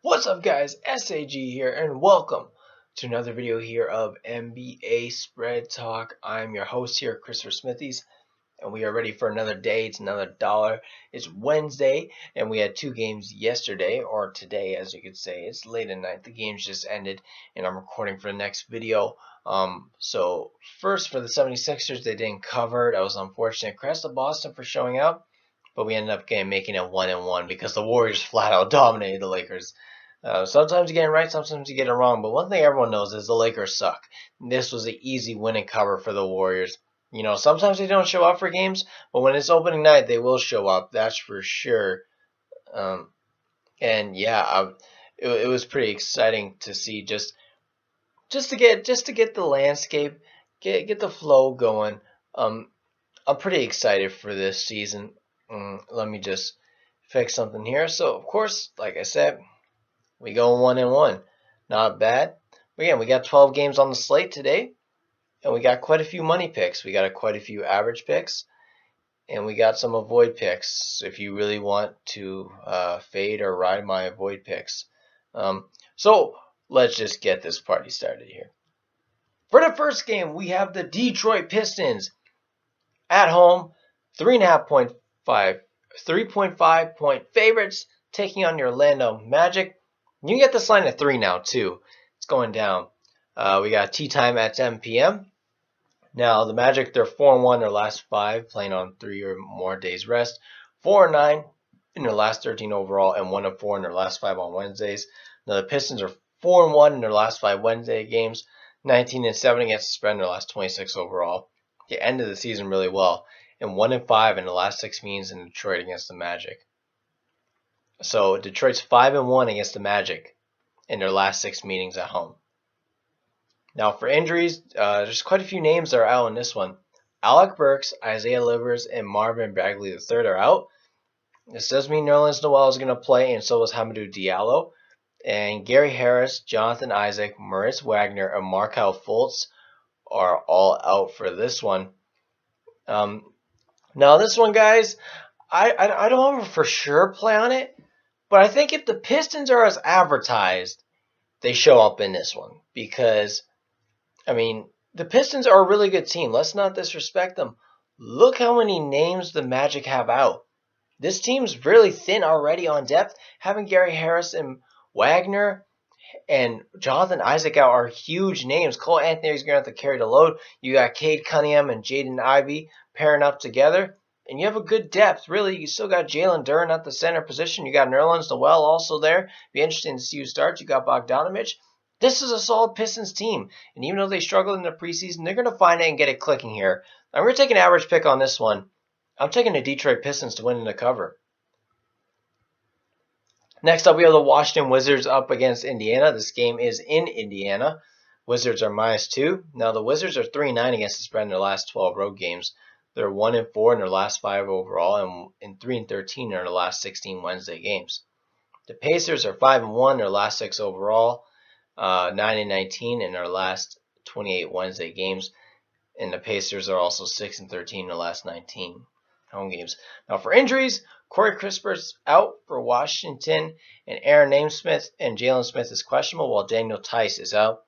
What's up guys, SAG here and welcome to another video here of NBA Spread Talk. I'm your host here, Christopher Smithies, and we are ready for another day. It's another dollar. It's Wednesday and we had two games yesterday, or today as you could say. It's late at night. The games just ended and I'm recording for the next video. So first for the 76ers, they didn't cover. That was unfortunate. Congrats to Boston for showing up. But we ended up making it 1-1 because the Warriors flat out dominated the Lakers. Sometimes you get it right, sometimes you get it wrong. But one thing everyone knows is the Lakers suck. This was an easy win and cover for the Warriors. You know, sometimes they don't show up for games, but when it's opening night, they will show up. That's for sure. And yeah, it was pretty exciting to see just to get the landscape, get the flow going. I'm pretty excited for this season. Let me just fix something here. So of course, like I said, we go 1-1. Not bad. But again, we got 12 games on the slate today, and we got quite a few money picks. We got quite a few average picks, and we got some avoid picks if you really want to fade or ride my avoid picks. So let's just get this party started here. For the first game, we have the Detroit Pistons at home, 3.5 point favorites, taking on your Orlando Magic. You can get this line at 3 now too. It's going down. We got tea time at 10 p.m. Now the Magic, they're 4-1 their last 5, playing on 3 or more days rest. 4-9 in their last 13 overall, and 1-4 in their last 5 on Wednesdays. Now the Pistons are 4-1 in their last 5 Wednesday games, 19-7 against the spread in their last 26 overall. They ended the season really well, and 1-5 in the last 6 meetings in Detroit against the Magic. So Detroit's 5-1 against the Magic in their last 6 meetings at home. Now for injuries, there's quite a few names that are out in this one. Alec Burks, Isaiah Livers, and Marvin Bagley III are out. This does mean Nerlens Noel is going to play, and so is Hamidou Diallo. And Gary Harris, Jonathan Isaac, Moritz Wagner, and Markelle Fultz are all out for this one. Now this one, guys, I don't have a for sure play on it, but I think if the Pistons are as advertised, they show up in this one because, I mean, the Pistons are a really good team. Let's not disrespect them. Look how many names the Magic have out. This team's really thin already on depth. Having Gary Harris and Wagner and Jonathan Isaac out are huge names. Cole Anthony's going to have to carry the load. You got Cade Cunningham and Jaden Ivey pairing up together. And you have a good depth, really. You still got Jalen Duren at the center position. You got Nerlens Noel also there. Be interesting to see who starts. You got Bogdanovich. This is a solid Pistons team. And even though they struggled in the preseason, they're going to find it and get it clicking here. I'm going to take an average pick on this one. I'm taking the Detroit Pistons to win in the cover. Next up, we have the Washington Wizards up against Indiana. This game is in Indiana. Wizards are -2. Now, the Wizards are 3-9 against the spread in their last 12 road games. They're 1-4 in their last 5 overall and 3-13 in their last 16 Wednesday games. The Pacers are 5-1 in their last 6 overall, 9-19 in their last 28 Wednesday games. And the Pacers are also 6-13 in their last 19 home games. Now, for injuries, Corey Crisper's out for Washington, and Aaron Namesmith and Jalen Smith is questionable, while Daniel Tice is out.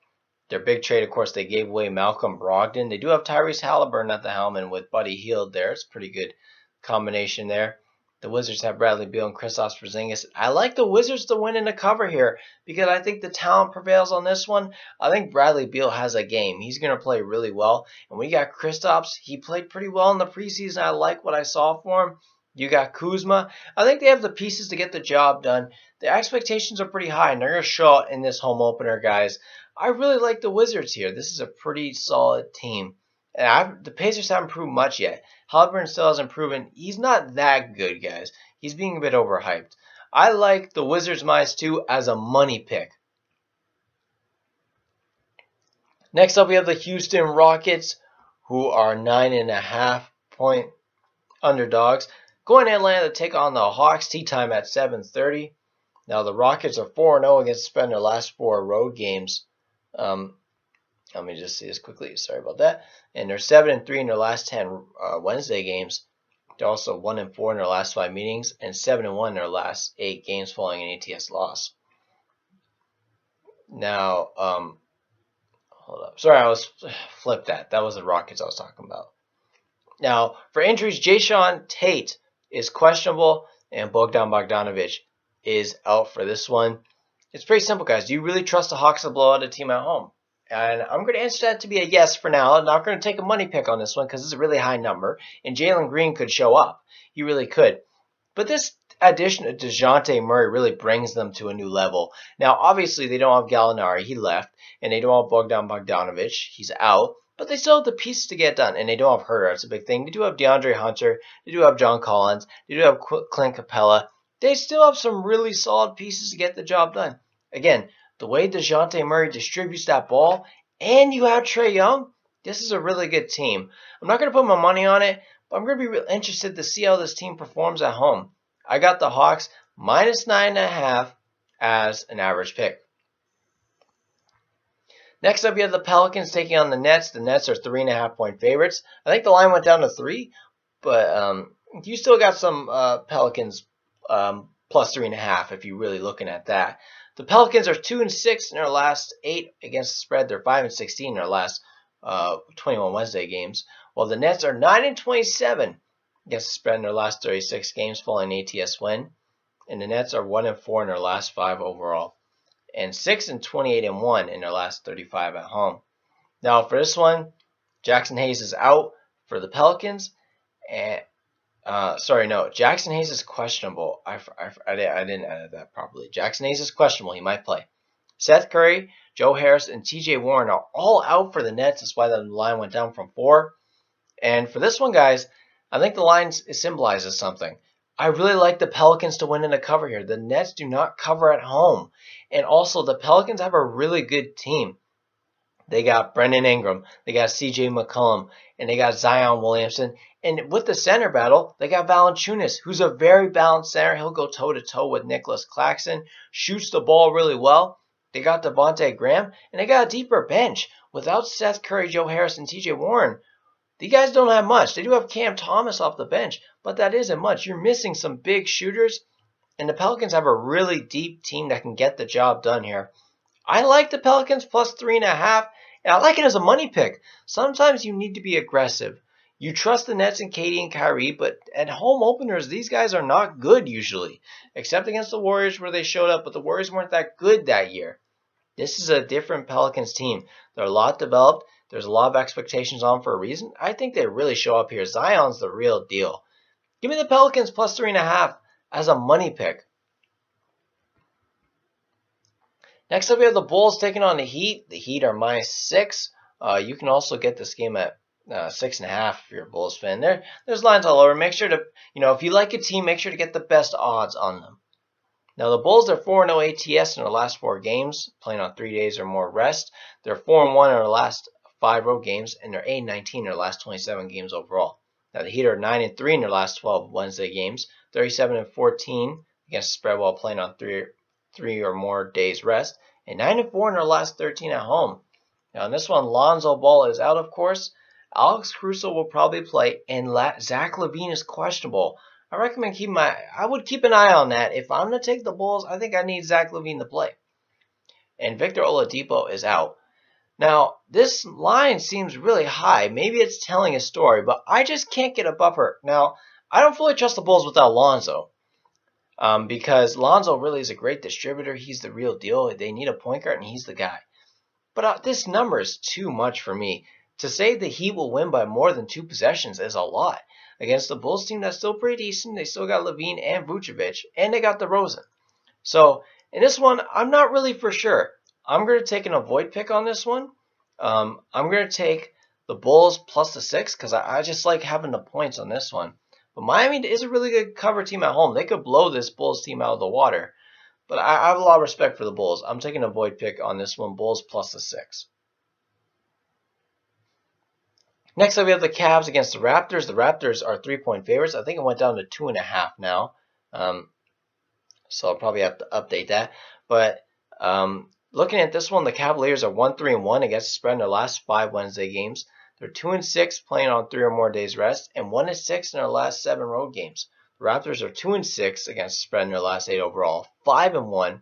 Their big trade, of course, they gave away Malcolm Brogdon. They do have Tyrese Halliburton at the helm, and with Buddy Hield there, it's a pretty good combination there. The Wizards have Bradley Beal and Kristaps Porzingis. I like the Wizards to win in the cover here because I think the talent prevails on this one. I think Bradley Beal has a game. He's going to play really well. And when you got Kristaps, he played pretty well in the preseason. I like what I saw for him. You got Kuzma. I think they have the pieces to get the job done. The expectations are pretty high, and they're going to show it in this home opener, guys. I really like the Wizards here. This is a pretty solid team. And the Pacers haven't proved much yet. Halliburton still hasn't proven. He's not that good, guys. He's being a bit overhyped. I like the Wizards -2 as a money pick. Next up, we have the Houston Rockets, who are 9.5 point underdogs, going to Atlanta to take on the Hawks. Tea time at 7:30. Now, the Rockets are 4-0 against the spread in their last 4 road games. Let me just see this quickly. Sorry about that. And they're 7-3 in their last 10 Wednesday games. They're also 1-4 in their last 5 meetings and 7-1 in their last 8 games following an ATS loss. Now, hold up. Sorry, I was flipped that. That was the Rockets I was talking about. Now, for injuries, Jayshawn Tate is questionable, and Bogdan Bogdanovic is out for this one. It's pretty simple, guys. Do you really trust the Hawks to blow out a team at home? And I'm going to answer that to be a yes for now. I'm not going to take a money pick on this one because it's a really high number, and Jalen Green could show up. He really could. But this addition of DeJounte Murray really brings them to a new level. Now, obviously, they don't have Gallinari. He left. And they don't have Bogdan Bogdanovic. He's out. But they still have the pieces to get done. And they don't have Herter. That's a big thing. They do have DeAndre Hunter. They do have John Collins. They do have Clint Capella. They still have some really solid pieces to get the job done. Again, the way DeJounte Murray distributes that ball, and you have Trae Young, this is a really good team. I'm not going to put my money on it, but I'm going to be real interested to see how this team performs at home. I got the Hawks minus 9.5 as an average pick. Next up, you have the Pelicans taking on the Nets. The Nets are 3.5-point favorites. I think the line went down to 3, but you still got some Pelicans plus 3.5 if you're really looking at that. The Pelicans are 2-6 in their last 8 against the spread. They're 5-16 in their last 21 Wednesday games, while the Nets are 9-27 against the spread in their last 36 games following an ATS win, and the Nets are 1-4 in their last 5 overall, and 6-28-1 in their last 35 at home. Now for this one, Jackson Hayes is out for the Pelicans, and Jackson Hayes is questionable. I didn't edit that properly. Jackson Hayes is questionable. He might play. Seth Curry, Joe Harris, and TJ Warren are all out for the Nets. That's why the line went down from 4. And for this one, guys, I think the line symbolizes something. I really like the Pelicans to win in a cover here. The Nets do not cover at home. And also, the Pelicans have a really good team. They got Brendan Ingram, they got CJ McCollum, and they got Zion Williamson. And with the center battle, they got Valanciunas, who's a very balanced center. He'll go toe-to-toe with Nicholas Claxton, shoots the ball really well. They got Devontae Graham, and they got a deeper bench. Without Seth Curry, Joe Harris, and TJ Warren, the guys don't have much. They do have Cam Thomas off the bench, but that isn't much. You're missing some big shooters, and the Pelicans have a really deep team that can get the job done here. I like the Pelicans plus 3.5, and I like it as a money pick. Sometimes you need to be aggressive. You trust the Nets and KD and Kyrie, but at home openers, these guys are not good usually, except against the Warriors where they showed up, but the Warriors weren't that good that year. This is a different Pelicans team. They're a lot developed. There's a lot of expectations on for a reason. I think they really show up here. Zion's the real deal. Give me the Pelicans plus 3.5 as a money pick. Next up, we have the Bulls taking on the Heat. The Heat are minus 6. You can also get this game at 6.5 if you're a Bulls fan. There's lines all over. Make sure to, if you like a team, make sure to get the best odds on them. Now, the Bulls are 4-0 ATS in their last 4 games, playing on 3 days or more rest. They're 4-1 in their last 5 road games, and they're 8-19 in their last 27 games overall. Now, the Heat are 9-3 in their last 12 Wednesday games, 37-14 against the spread while playing on 3 or more days rest, and 9-4 in their last 13 at home. Now, in this one, Lonzo Ball is out, of course. Alex Caruso will probably play, and Zach LaVine is questionable. I recommend I would keep an eye on that. If I'm going to take the Bulls, I think I need Zach LaVine to play. And Victor Oladipo is out. Now, this line seems really high. Maybe it's telling a story, but I just can't get above her. Now, I don't fully trust the Bulls without Lonzo. Because Lonzo really is a great distributor. He's the real deal. They need a point guard, and he's the guy. But this number is too much for me. To say the Heat will win by more than 2 possessions is a lot. Against the Bulls team that's still pretty decent, they still got LaVine and Vucevic, and they got DeRozan. So, in this one, I'm not really for sure. I'm going to take an avoid pick on this one. I'm going to take the Bulls plus the 6 because I just like having the points on this one. But Miami is a really good cover team at home. They could blow this Bulls team out of the water. But I have a lot of respect for the Bulls. I'm taking a void pick on this one, Bulls plus the 6. Next up, we have the Cavs against the Raptors. The Raptors are 3-point favorites. I think it went down to 2.5 now. So I'll probably have to update that. But looking at this one, the Cavaliers are 1-3-1 against the spread in their last 5 Wednesday games. They're 2-6 playing on 3 or more days rest, and 1-6 in their last 7 road games. The Raptors are 2-6 against the spread in their last 8 overall, 5-1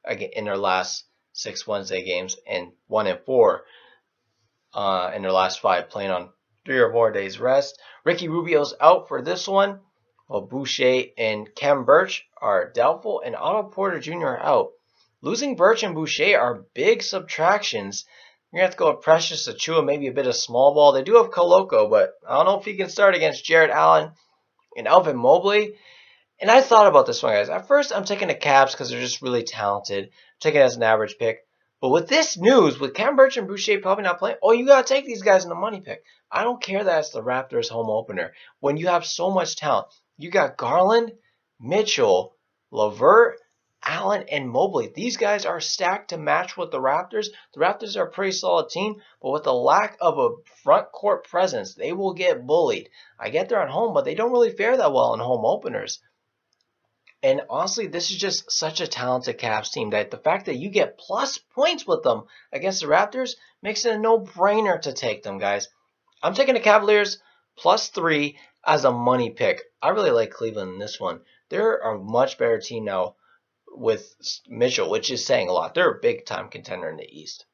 in their last 6 Wednesday games, and 1-4 in their last 5, playing on 3 or more days rest. Ricky Rubio's out for this one, while Boucher and Kem Birch are doubtful, and Otto Porter Jr. are out. Losing Birch and Boucher are big subtractions. You're going to have to go with Precious Achiuwa, maybe a bit of small ball. They do have Koloko, but I don't know if he can start against Jared Allen and Alvin Mobley. And I thought about this one, guys. At first, I'm taking the Cavs because they're just really talented. I'm taking it as an average pick. But with this news, with Cam Birch and Boucher probably not playing, you got to take these guys in the money pick. I don't care that it's the Raptors home opener. When you have so much talent, you got Garland, Mitchell, LeVert, Allen, and Mobley. These guys are stacked to match with the Raptors. The Raptors are a pretty solid team, but with the lack of a front court presence, they will get bullied. I get they're at home, but they don't really fare that well in home openers. And honestly, this is just such a talented Cavs team that the fact that you get plus points with them against the Raptors makes it a no-brainer to take them, guys. I'm taking the Cavaliers +3 as a money pick. I really like Cleveland in this one. They're a much better team now with Mitchell, which is saying a lot. They're a big-time contender in the East.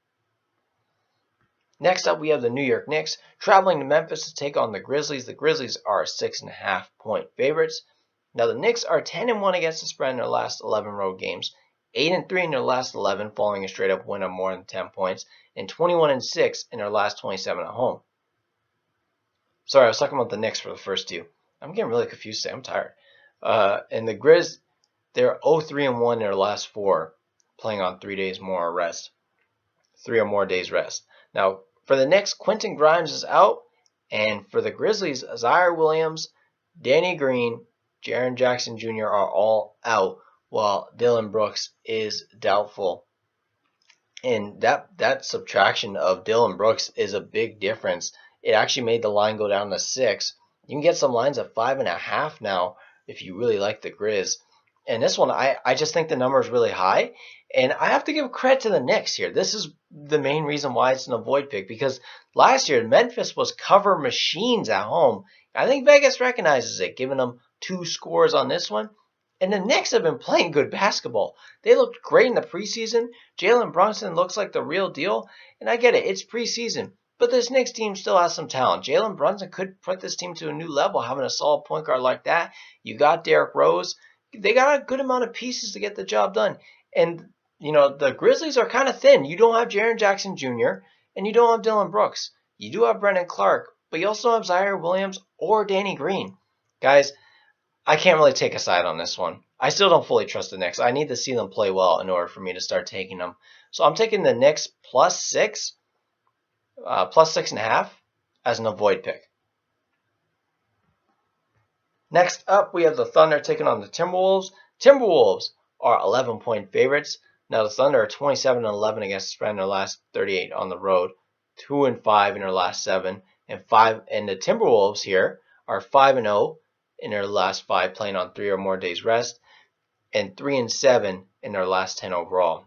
Next up, we have the New York Knicks traveling to Memphis to take on the Grizzlies. The Grizzlies are 6.5-point favorites. Now, the Knicks are 10-1 against the spread in their last 11 road games, 8-3 in their last 11 following a straight-up win of more than 10 points, and 21-6 in their last 27 at home. Sorry, I was talking about the Knicks for the first two. I'm getting really confused today. I'm tired. And the Grizz, they're 0-3-1 in their last 4, playing on 3 days more rest. 3 or more days rest. Now, for the Knicks, Quentin Grimes is out, and for the Grizzlies, Zaire Williams, Danny Green, Jaren Jackson Jr. are all out, while Dillon Brooks is doubtful. And that subtraction of Dillon Brooks is a big difference. It actually made the line go down to 6. You can get some lines at 5.5 now if you really like the Grizz. And this one, I just think the number is really high. And I have to give credit to the Knicks here. This is the main reason why it's an avoid pick. Because last year, Memphis was cover machines at home. I think Vegas recognizes it, giving them 2 scores on this one. And the Knicks have been playing good basketball. They looked great in the preseason. Jalen Brunson looks like the real deal. And I get it, it's preseason. But this Knicks team still has some talent. Jalen Brunson could put this team to a new level, having a solid point guard like that. You got Derrick Rose. They got a good amount of pieces to get the job done. And, the Grizzlies are kind of thin. You don't have Jaren Jackson Jr., and you don't have Dillon Brooks. You do have Brendan Clark, but you also have Zaire Williams or Danny Green. Guys, I can't really take a side on this one. I still don't fully trust the Knicks. I need to see them play well in order for me to start taking them. So I'm taking the Knicks +6, +6.5 as an avoid pick. Next up, we have the Thunder taking on the Timberwolves. Timberwolves are 11-point favorites. Now, the Thunder are 27-11 against the spread in their last 38 on the road, 2-5 in their last 7, and the Timberwolves here are 5-0 in their last 5, playing on 3 or more days rest, and 3-7 in their last 10 overall.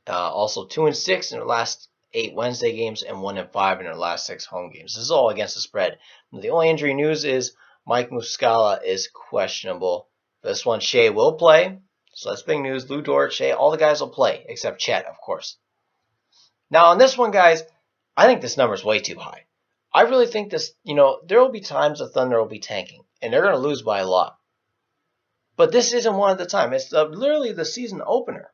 Also 2-6 in their last 8 Wednesday games, and 1-5 in their last 6 home games. This is all against the spread. Now, the only injury news is Mike Muscala is questionable. This one, Shea will play. So that's big news. Lou Dort, Shea, all the guys will play, except Chet, of course. Now, on this one, guys, I think this number is way too high. I really think this, there will be times the Thunder will be tanking, and they're going to lose by a lot. But this isn't one of the time. It's literally the season opener.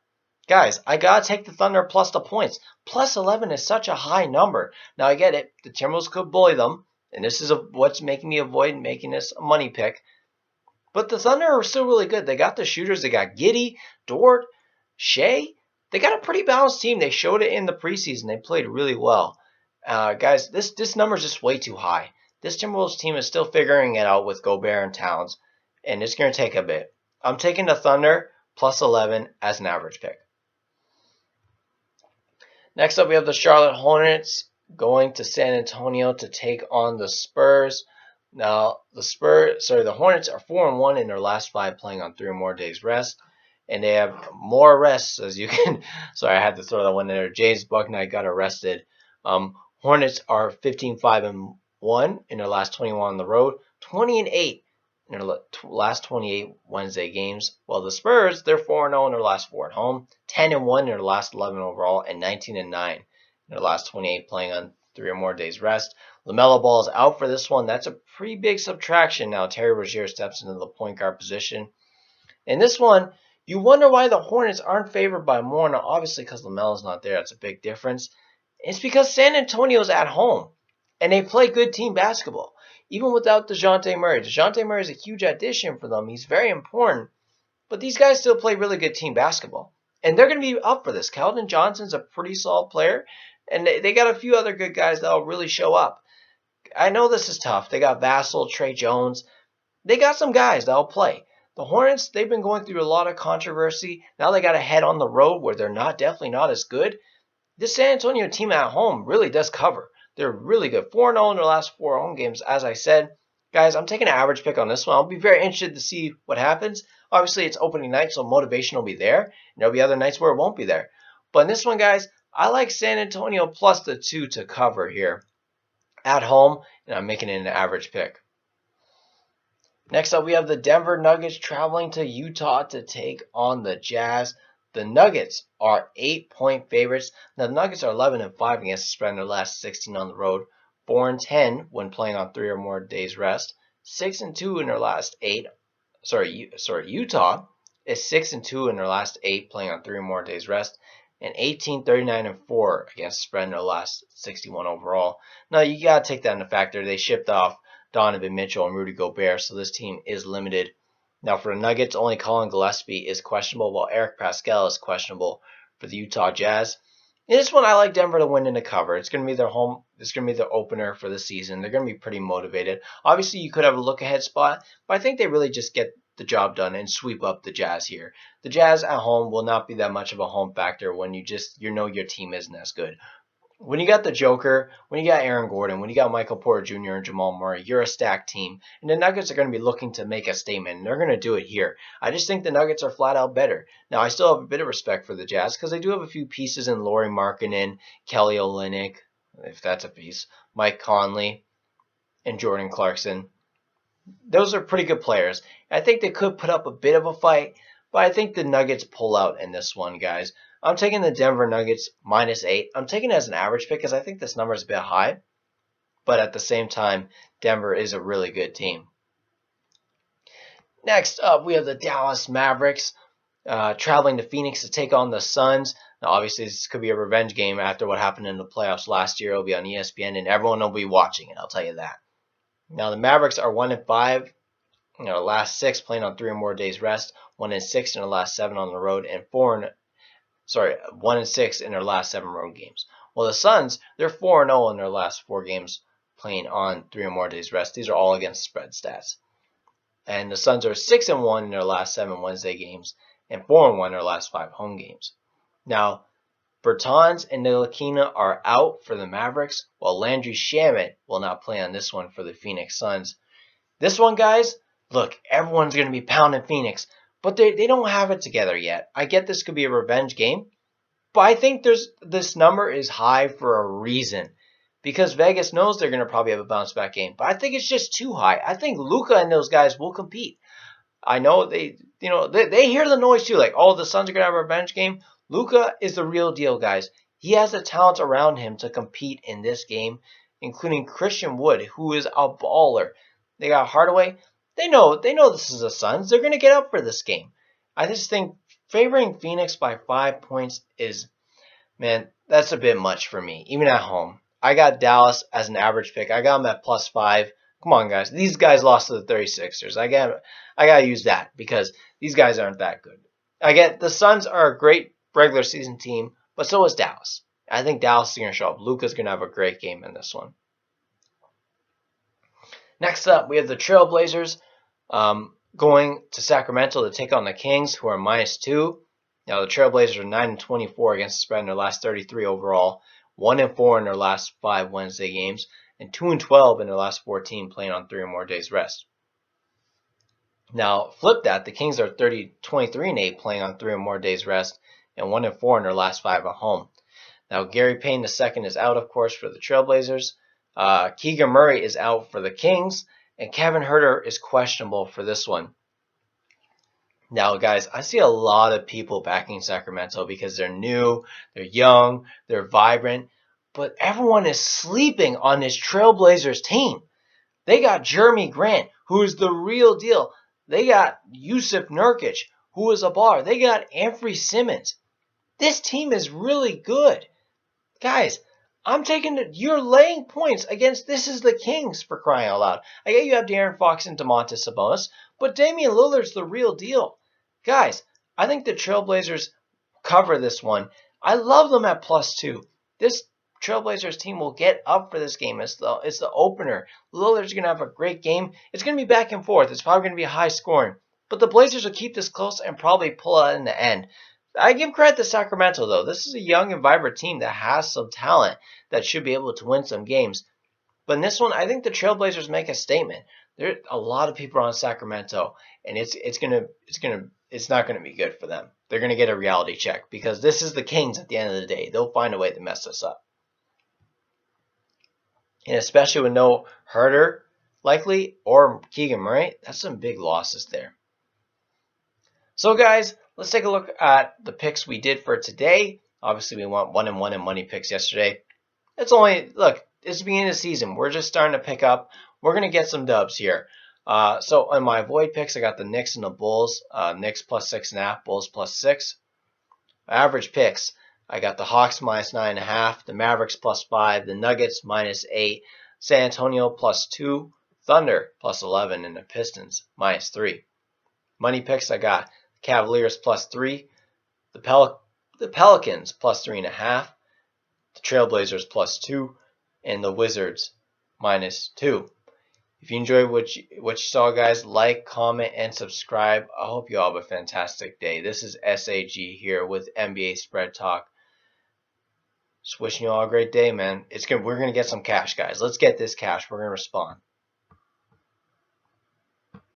Guys, I got to take the Thunder plus the points. Plus 11 is such a high number. Now, I get it. The Timberwolves could bully them, and this is what's making me avoid making this a money pick. But the Thunder are still really good. They got the shooters. They got Giddey, Dort, Shea. They got a pretty balanced team. They showed it in the preseason. They played really well. Guys, this number is just way too high. This Timberwolves team is still figuring it out with Gobert and Towns, and it's going to take a bit. I'm taking the Thunder plus 11 as an average pick. Next up, we have the Charlotte Hornets going to San Antonio to take on the Spurs. Now, the Hornets are 4-1 in their last 5, playing on 3 or more days rest. And they have more rests, as you can. Sorry, I had to throw that one in there. James Bucknight got arrested. Hornets are 15-5-1 in their last 21 on the road, 20-8 in their last 28 Wednesday games. While the Spurs, they're 4-0 in their last 4 at home, 10-1 in their last 11 overall, and 19-9 in their last 28 playing on 3 or more days rest. LaMelo Ball is out for this one. That's a pretty big subtraction now. Terry Rozier steps into the point guard position. In this one, you wonder why the Hornets aren't favored by more. Now, obviously, because LaMelo's not there, that's a big difference. It's because San Antonio's at home, and they play good team basketball. Even without DeJounte Murray. DeJounte Murray is a huge addition for them. He's very important. But these guys still play really good team basketball. And they're going to be up for this. Keldon Johnson's a pretty solid player. And they got a few other good guys that will really show up. I know this is tough. They got Vassell, Trey Jones. They got some guys that will play. The Hornets, they've been going through a lot of controversy. Now they got to head on the road where they're definitely not as good. This San Antonio team at home really does cover. They're really good. 4-0 in their last 4 home games, as I said. Guys, I'm taking an average pick on this one. I'll be very interested to see what happens. Obviously, it's opening night, so motivation will be there. And there'll be other nights where it won't be there. But in this one, guys, I like San Antonio plus the 2 to cover here at home, and I'm making it an average pick. Next up, we have the Denver Nuggets traveling to Utah to take on the Jazz. The Nuggets are 8-point favorites. Now, the Nuggets are 11-5 against the spread in their last 16 on the road, 4-10 when playing on 3 or more days rest, 6-2 in their last 8. Utah is 6-2 in their last 8 playing on 3 or more days rest, and 18-39-4 against the spread in their last 61 overall. Now, you got to take that into factor. They shipped off Donovan Mitchell and Rudy Gobert, so this team is limited. Now for the Nuggets, only Colin Gillespie is questionable, while Eric Pascal is questionable for the Utah Jazz. In this one, I like Denver to win in the cover. It's going to be their home. It's going to be their opener for the season. They're going to be pretty motivated. Obviously, you could have a look-ahead spot, but I think they really just get the job done and sweep up the Jazz here. The Jazz at home will not be that much of a home factor when you know your team isn't as good. When you got the Joker, when you got Aaron Gordon, when you got Michael Porter Jr. and Jamal Murray, you're a stacked team. And the Nuggets are going to be looking to make a statement, and they're going to do it here. I just think the Nuggets are flat out better. Now, I still have a bit of respect for the Jazz because they do have a few pieces in Lauri Markkanen, Kelly Olynyk, if that's a piece, Mike Conley, and Jordan Clarkson. Those are pretty good players. I think they could put up a bit of a fight, but I think the Nuggets pull out in this one, guys. I'm taking the Denver Nuggets -8. I'm taking it as an average pick because I think this number is a bit high. But at the same time, Denver is a really good team. Next up, we have the Dallas Mavericks traveling to Phoenix to take on the Suns. Now, obviously, this could be a revenge game after what happened in the playoffs last year. It'll be on ESPN, and everyone will be watching it, I'll tell you that. Now, the Mavericks are 1-5. Last 6 playing on 3 or more days rest. 1-6 in the last 7 on the road, and 1-6 in their last 7 road games. Well, the Suns, they're 4-0 in their last 4 games playing on 3 or more days rest. These are all against spread stats. And the Suns are 6-1 in their last 7 Wednesday games and 4-1 in their last 5 home games. Now, Bertans and Ntilikina are out for the Mavericks, while Landry Shamet will not play on this one for the Phoenix Suns. This one, guys, look, everyone's going to be pounding Phoenix. But they don't have it together yet. I get this could be a revenge game, but I think this number is high for a reason. Because Vegas knows they're going to probably have a bounce-back game. But I think it's just too high. I think Luka and those guys will compete. I know they hear the noise too. Like, oh, the Suns are going to have a revenge game. Luka is the real deal, guys. He has the talent around him to compete in this game, including Christian Wood, who is a baller. They got Hardaway. They know this is the Suns. They're going to get up for this game. I just think favoring Phoenix by 5 points is, man, that's a bit much for me, even at home. I got Dallas as an average pick. I got them at +5. Come on, guys. These guys lost to the 36ers. I got to use that because these guys aren't that good. I get the Suns are a great regular season team, but so is Dallas. I think Dallas is going to show up. Luka's going to have a great game in this one. Next up, we have the Trailblazers going to Sacramento to take on the Kings, who are -2. Now, the Trailblazers are 9-24 against the spread in their last 33 overall, 1-4 in their last 5 Wednesday games, and 2-12 in their last 14 playing on 3 or more days rest. Now, flip that. The Kings are 23-8 playing on 3 or more days rest, and 1-4 in their last 5 at home. Now, Gary Payton II is out, of course, for the Trailblazers. Keegan Murray is out for the Kings, and Kevin Huerter is questionable for this one. Now, guys, I see a lot of people backing Sacramento because they're new, they're young, they're vibrant, but everyone is sleeping on this Trailblazers team. They got Jeremy Grant, who is the real deal. They got Yusuf Nurkic, who is a baller. They got Anthony Simmons. This team is really good. Guys, you're laying points against this is the Kings, for crying out loud. I get you have De'Aaron Fox and Domantas Sabonis, but Damian Lillard's the real deal. Guys, I think the Trailblazers cover this one. I love them at +2. This Trailblazers team will get up for this game. It's the opener. Lillard's going to have a great game. It's going to be back and forth. It's probably going to be high scoring. But the Blazers will keep this close and probably pull out in the end. I give credit to Sacramento, though. This is a young and vibrant team that has some talent that should be able to win some games. But in this one, I think the Trailblazers make a statement. There are a lot of people on Sacramento, and it's not gonna be good for them. They're gonna get a reality check because this is the Kings at the end of the day. They'll find a way to mess us up. And especially with no Huerter likely or Keegan Murray, that's some big losses there. So guys, let's take a look at the picks we did for today. Obviously, we went 1-1 in money picks yesterday. It's the beginning of the season. We're just starting to pick up. We're going to get some dubs here. So on my void picks, I got the Knicks and the Bulls. Knicks +6.5, Bulls +6. Average picks, I got the Hawks -9.5, the Mavericks +5, the Nuggets -8, San Antonio +2, Thunder +11, and the Pistons -3. Money picks, I got Cavaliers +3, the Pelicans +3.5, the Trailblazers +2, and the Wizards -2. If you enjoyed what you saw, guys, like, comment, and subscribe. I hope you all have a fantastic day. This is SAG here with NBA Spread Talk. Just wishing you all a great day, man. We're gonna get some cash, guys. Let's get this cash. We're gonna respond.